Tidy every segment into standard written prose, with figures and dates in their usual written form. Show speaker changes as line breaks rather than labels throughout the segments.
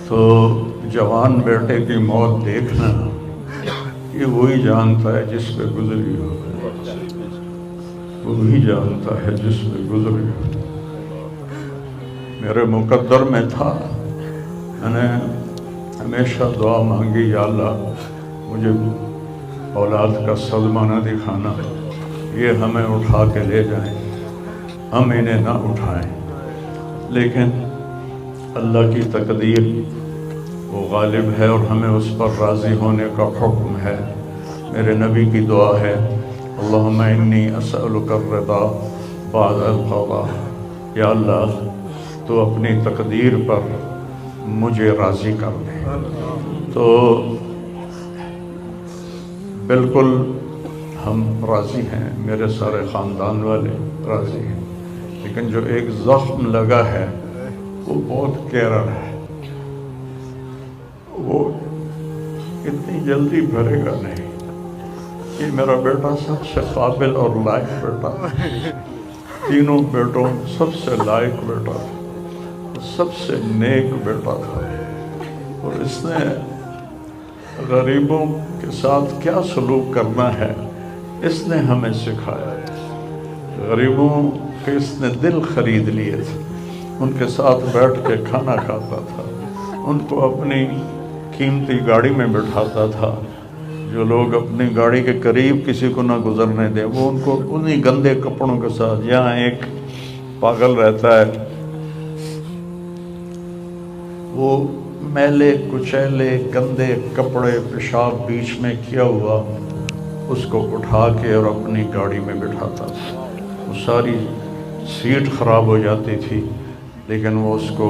تو جوان بیٹے کی موت دیکھنا یہ وہی جانتا ہے جس پہ گزری ہو، وہی جانتا ہے جس پہ گزری ہو۔ میرے مقدر میں تھا، میں نے ہمیشہ دعا مانگی، یا اللہ مجھے اولاد کا صدمہ نہ دکھانا، یہ ہمیں اٹھا کے لے جائیں، ہم انہیں نہ اٹھائیں۔ لیکن اللہ کی تقدیر وہ غالب ہے اور ہمیں اس پر راضی ہونے کا حکم ہے۔ میرے نبی کی دعا ہے، اللہم انی اسألک الرضا بعد القضاء، یا اللہ تو اپنی تقدیر پر مجھے راضی کر دے۔ تو بالکل ہم راضی ہیں، میرے سارے خاندان والے راضی ہیں، لیکن جو ایک زخم لگا ہے وہ بہت گہرا ہے، وہ اتنی جلدی بھرے گا نہیں۔ یہ میرا بیٹا سب سے قابل اور لائق بیٹا، تینوں بیٹوں سب سے لائق بیٹا تھا، سب سے نیک بیٹا تھا، اور اس نے غریبوں کے ساتھ کیا سلوک کرنا ہے اس نے ہمیں سکھایا۔ غریبوں کے اس نے دل خرید لیے تھے، ان کے ساتھ بیٹھ کے کھانا کھاتا تھا، ان کو اپنی قیمتی گاڑی میں بٹھاتا تھا۔ جو لوگ اپنی گاڑی کے قریب کسی کو نہ گزرنے دیں، وہ ان کو انہی گندے کپڑوں کے ساتھ، یہاں ایک پاگل رہتا ہے، وہ میلے کچیلے گندے کپڑے پیشاب بیچ میں کیا ہوا اس کو اٹھا کے اور اپنی گاڑی میں بٹھاتا تھا۔ وہ ساری سیٹ خراب ہو جاتی تھی، لیکن وہ اس کو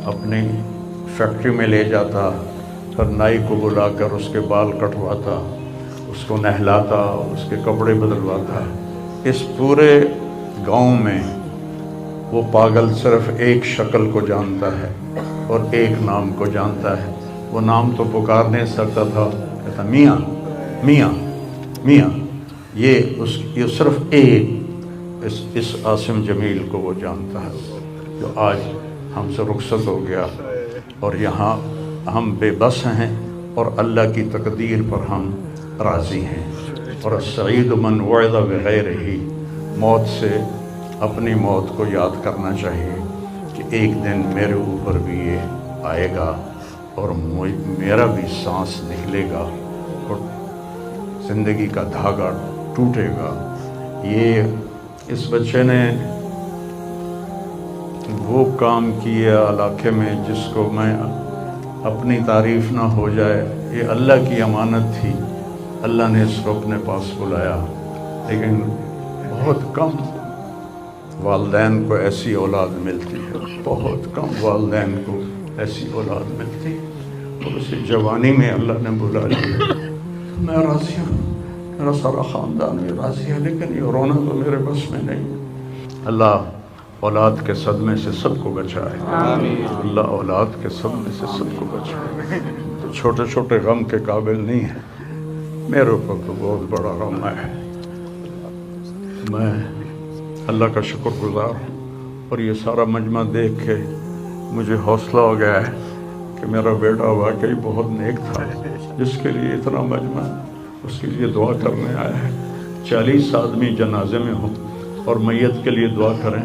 اپنی فیکٹری میں لے جاتا، پھر نائی کو بلا کر اس کے بال کٹواتا، اس کو نہلاتا، اس کے کپڑے بدلواتا۔ اس پورے گاؤں میں وہ پاگل صرف ایک شکل کو جانتا ہے اور ایک نام کو جانتا ہے۔ وہ نام تو پکار نہیں سکتا تھا، کہتا میاں میاں میاں، یہ صرف ایک اس عاصم جمیل کو وہ جانتا ہے، جو آج ہم سے رخصت ہو گیا، اور یہاں ہم بے بس ہیں اور اللہ کی تقدیر پر ہم راضی ہیں۔ اور السعید من وعظ بغیرہ، موت سے اپنی موت کو یاد کرنا چاہیے کہ ایک دن میرے اوپر بھی یہ آئے گا اور میرا بھی سانس نکلے گا اور زندگی کا دھاگا ٹوٹے گا۔ یہ اس بچے نے وہ کام کیا علاقے میں جس کو میں اپنی تعریف نہ ہو جائے، یہ اللہ کی امانت تھی، اللہ نے اس کو اپنے پاس بلایا۔ لیکن بہت کم والدین کو ایسی اولاد ملتی ہے، بہت کم والدین کو ایسی اولاد ملتی ہے، اور اسے جوانی میں اللہ نے بلا لیا۔ میں راضی ہوں، میرا سارا خاندان بھی راضی ہے، لیکن یہ رونا تو میرے بس میں نہیں۔ اللہ اولاد کے صدمے سے سب کو بچائے، اللہ اولاد کے صدمے سے سب کو بچائے۔ تو چھوٹے چھوٹے غم کے قابل نہیں ہے، میرے اوپر تو بہت بڑا غم ہے۔ میں اللہ کا شکر گزار ہوں، اور یہ سارا مجمع دیکھ کے مجھے حوصلہ ہو گیا ہے کہ میرا بیٹا واقعی بہت نیک تھا، جس کے لیے اتنا مجمع اس کے لیے دعا کرنے آیا ہے۔ 40 آدمی جنازے میں ہوں اور میت کے لیے دعا کریں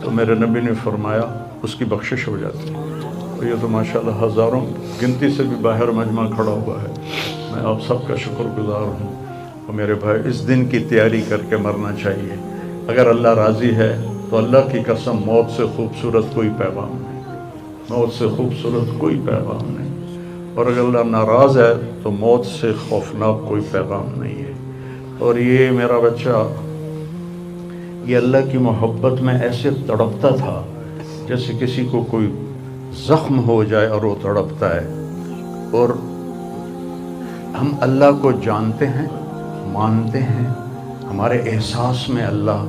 تو میرے نبی نے فرمایا اس کی بخشش ہو جاتی ہے۔ تو یہ تو ماشاءاللہ ہزاروں گنتی سے بھی باہر مجمع کھڑا ہوا ہے۔ میں آپ سب کا شکر گزار ہوں، اور میرے بھائی اس دن کی تیاری کر کے مرنا چاہیے۔ اگر اللہ راضی ہے تو اللہ کی قسم موت سے خوبصورت کوئی پیغام نہیں، موت سے خوبصورت کوئی پیغام نہیں، اور اگر اللہ ناراض ہے تو موت سے خوفناک کوئی پیغام نہیں ہے۔ اور یہ میرا بچہ یہ اللہ کی محبت میں ایسے تڑپتا تھا جیسے کسی کو کوئی زخم ہو جائے اور وہ تڑپتا ہے۔ اور ہم اللہ کو جانتے ہیں، مانتے ہیں، ہمارے احساس میں اللہ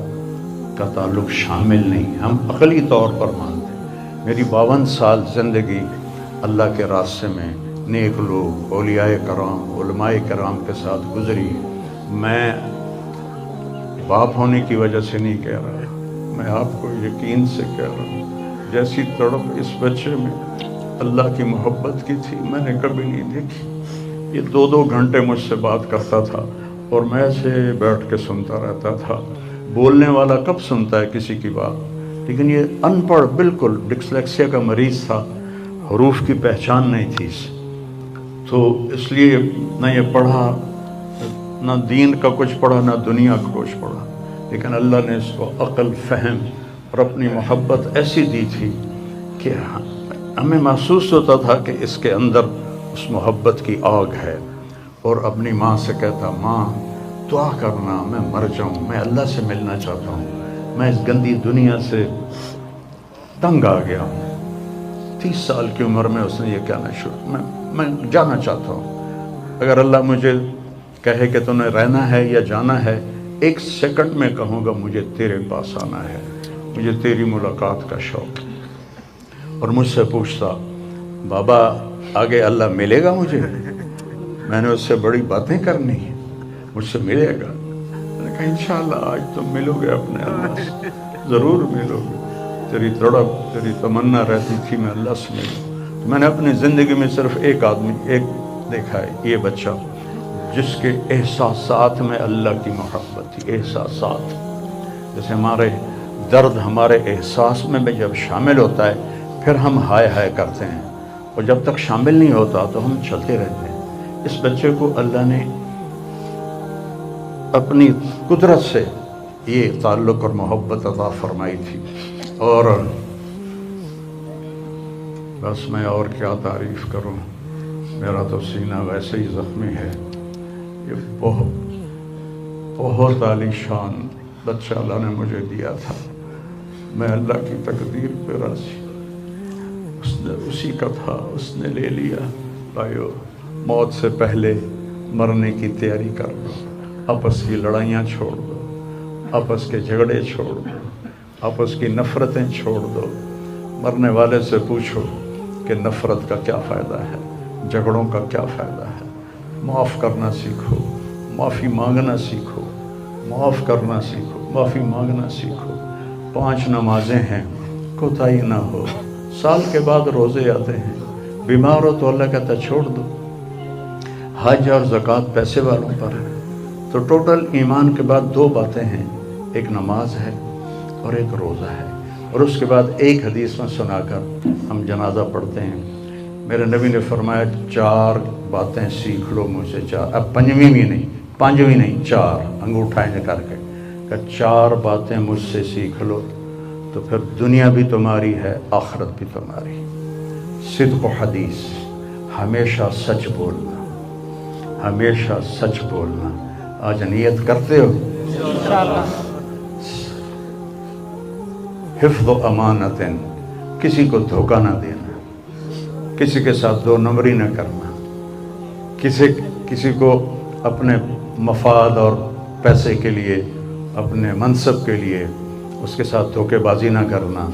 کا تعلق شامل نہیں، ہم عقلی طور پر مانتے ہیں۔ میری 52 سال زندگی اللہ کے راستے میں نیک لوگ، اولیاء کرام، علماء کرام کے ساتھ گزری۔ میں باپ ہونے کی وجہ سے نہیں کہہ رہا، میں آپ کو یقین سے کہہ رہا ہوں، جیسی تڑپ اس بچے میں اللہ کی محبت کی تھی میں نے کبھی نہیں دیکھی۔ یہ 2 گھنٹے مجھ سے بات کرتا تھا اور میں ایسے بیٹھ کے سنتا رہتا تھا۔ بولنے والا کب سنتا ہے کسی کی بات، لیکن یہ ان پڑھ بالکل ڈسلیکسیا کا مریض تھا، حروف کی پہچان نہیں تھی اسے، تو اس لیے نہ یہ پڑھا، نہ دین کا کچھ پڑھا، نہ دنیا کا کچھ پڑھا، لیکن اللہ نے اس کو عقل، فہم اور اپنی محبت ایسی دی تھی کہ ہمیں محسوس ہوتا تھا کہ اس کے اندر اس محبت کی آگ ہے۔ اور اپنی ماں سے کہتا، ماں دعا کرنا میں مر جاؤں، میں اللہ سے ملنا چاہتا ہوں، میں اس گندی دنیا سے تنگ آ گیا ہوں۔ 30 سال کی عمر میں اس نے یہ کہنا شروع، میں جانا چاہتا ہوں، اگر اللہ مجھے کہے کہ تو نے رہنا ہے یا جانا ہے، 1 سیکنڈ میں کہوں گا مجھے تیرے پاس آنا ہے، مجھے تیری ملاقات کا شوق ہے۔ اور مجھ سے پوچھتا، بابا آگے اللہ ملے گا مجھے؟ میں نے اس سے بڑی باتیں کرنی ہیں، مجھ سے ملے گا؟ میں نے کہا انشاءاللہ آج تم ملو گے اپنے اللہ سے، ضرور ملو گے، تیری تڑپ، تیری تمنا رہتی تھی میں اللہ سے ملوں۔ میں نے اپنی زندگی میں صرف ایک آدمی دیکھا ہے، یہ بچہ جس کے احساسات میں اللہ کی محبت تھی۔ احساسات جیسے ہمارے درد ہمارے احساس میں بھی جب شامل ہوتا ہے پھر ہم ہائے ہائے کرتے ہیں، اور جب تک شامل نہیں ہوتا تو ہم چلتے رہتے ہیں۔ اس بچے کو اللہ نے اپنی قدرت سے یہ تعلق اور محبت عطا فرمائی تھی، اور بس میں اور کیا تعریف کروں، میرا تو سینہ ویسے ہی زخمی ہے۔ یہ بہت عالی شان بچہ اللہ نے مجھے دیا تھا، میں اللہ کی تقدیر پہ راضی، اس نے اسی کا تھا، اس نے لے لیا۔ بھائیو، موت سے پہلے مرنے کی تیاری کر لو، آپس کی لڑائیاں چھوڑ دو، آپس کے جھگڑے چھوڑ دو، آپس کی نفرتیں چھوڑ دو۔ مرنے والے سے پوچھو کہ نفرت کا کیا فائدہ ہے، جھگڑوں کا کیا فائدہ ہے۔ معاف کرنا سیکھو، معافی مانگنا سیکھو، معاف کرنا سیکھو، معافی مانگنا سیکھو۔ 5 نمازیں ہیں، کوتاہی نہ ہو۔ سال کے بعد روزے آتے ہیں، بیمار ہو تو اللہ کہتا چھوڑ دو۔ حج اور زکوٰۃ پیسے والوں پر ہے۔ تو ٹوٹل ایمان کے بعد 2 باتیں ہیں، ایک نماز ہے اور ایک روزہ ہے، اور اس کے بعد ایک حدیث میں سنا کر ہم جنازہ پڑھتے ہیں۔ میرے نبی نے فرمایا 4 باتیں سیکھ لو مجھ سے، 4، اب 5ویں بھی نہیں، 5ویں نہیں، 4 انگوٹھا کر کے کہ 4 باتیں مجھ سے سیکھ لو تو پھر دنیا بھی تمہاری ہے، آخرت بھی تمہاری۔ صدق و حدیث، ہمیشہ سچ بولنا، ہمیشہ سچ بولنا۔ آج نیت کرتے ہو؟ انشاءاللہ۔ حفظ و امانت، کسی کو دھوکہ نہ دینا، کسی کے ساتھ 2 نمبری نہ کرنا، کسی کو اپنے مفاد اور پیسے کے لیے، اپنے منصب کے لیے اس کے ساتھ دھوکے بازی نہ کرنا۔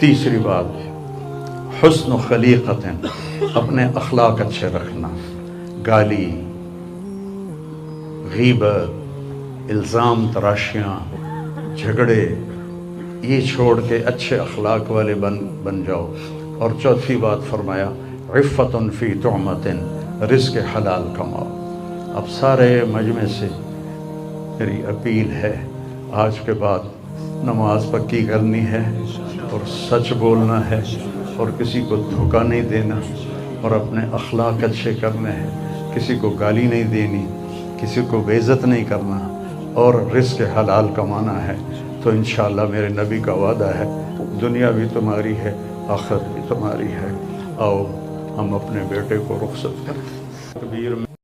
تیسری بات، حسن و خلیقت، اپنے اخلاق اچھے رکھنا، گالی، غیبت، الزام تراشیاں، جھگڑے، یہ چھوڑ کے اچھے اخلاق والے بن جاؤ۔ اور چوتھی بات فرمایا، عفت فی طعمت، رزق حلال کماؤ۔ اب سارے مجمع سے میری اپیل ہے، آج کے بعد نماز پکی کرنی ہے اور سچ بولنا ہے اور کسی کو دھوکہ نہیں دینا اور اپنے اخلاق اچھے کرنے ہیں، کسی کو گالی نہیں دینی، کسی کو بے عزت نہیں کرنا، اور رزق حلال کمانا ہے۔ تو انشاءاللہ میرے نبی کا وعدہ ہے، دنیا بھی تمہاری ہے، آخرت بھی تمہاری ہے۔ آؤ ہم اپنے بیٹے کو رخصت کریں۔ تکبیر میں